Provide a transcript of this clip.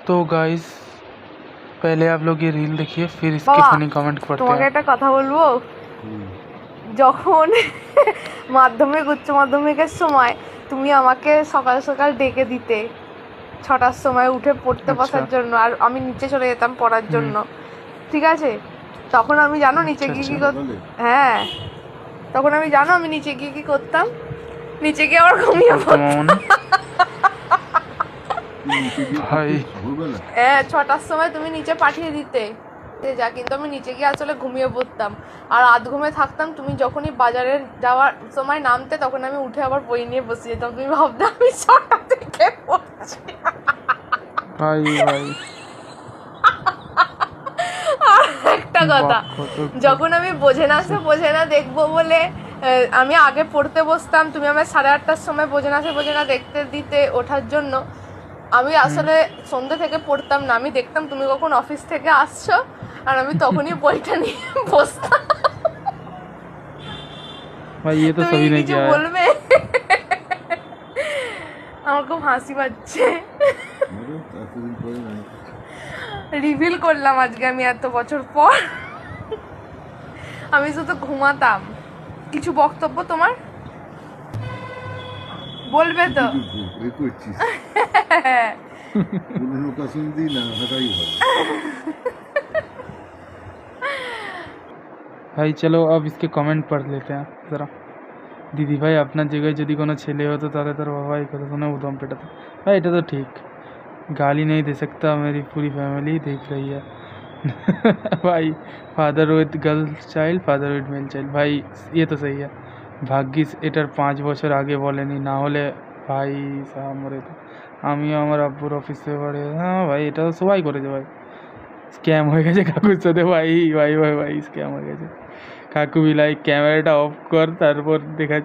तो गाइस पहले आप लोग ये रील देखिए फिर इसके বাবা, फनी कमेंट पढ़ते তোমাকে हैं। একটা কথা বলবো। যখন মাধ্যমিক উচ্চ মাধ্যমিকের সময় তুমি আমাকে সকাল সকাল ডেকে দিতে 6টার সময় উঠে পড়তে আচ্ছা। বসার জন্য, আর আমি নিচে চলে যেতাম পড়ার জন্য, ঠিক আছে? তখন আমি জানো নিচে আচ্ছা, গিয়ে কি আচ্ছা। করতাম? হ্যাঁ, তখন আমি জানো আমি নিচে গিয়ে কি করতাম? নিচে গিয়ে আবার ঘুমিয়ে করতে পড়তাম। মামনি ভাই হ্যাঁ, 6টার সময় তুমি নিচে পাঠিয়ে দিতে যা, কিন্তু আমি নিচে গিয়ে আসলে ঘুমিয়ে পড়তাম আর আধ ঘুমে থাকতাম। তুমি যখনই বাজারে যাওয়ার সময় নামতে তখন আমি উঠে আবার বই নিয়ে বসে যেতাম। তুমি ভাবতে আমি 6টা থেকে পড়ছি। ভাই ভাই আর একটা কথা, বাহ, কত যখন আমি বোঝে না দেখবো বলে আমি আগে পড়তে বসতাম, তুমি আমার 8:30টার সময় বোঝে না দেখতে দিতে ওঠার জন্য। আমি আসলে সন্ধ্যে থেকে পড়তাম না, আমি দেখতাম তুমি কখন অফিস থেকে আসছো আর আমি তখনই বইটা নিয়ে বসতাম। भाई ये तो তুমি सभी ने কিছু किया है। বলবে? আমার খুব হাসি পাচ্ছে। রিভিল করলাম আজকে আমি এত বছর পর। আমি শুধু ঘুমাতাম। কিছু বক্তব্য তোমার বলবে তো? ভাই চলো अब इसके कमेंट पढ़ लेते हैं ज़रा। দিদি ভাই আপনার জায়গায় যদি কোনো ছেলে হতো তাহলে তার বাবা এই কথা শুনে উদম পেটাতো। ভাই এটা তো ঠিক, गाली नहीं दे सकता, मेरी पूरी फैमिली देख रही है। भाई father with girl child, father with male child, ভাই ये तो सही है। ভাগ্যিস এটার 5 বছর আগে বলেনি, না হলে ভাই সাহা মরে তো। আমিও আমার আব্বুর অফিসে বাড়ি, হ্যাঁ ভাই এটা তো সবাই করেছে ভাই। স্ক্যাম হয়ে গেছে কাকুর সাথে, ভাই ভাই ভাই ভাই স্ক্যাম হয়ে গেছে। কাকু বি লাইক ক্যামেরাটা অফ কর, তারপর দেখা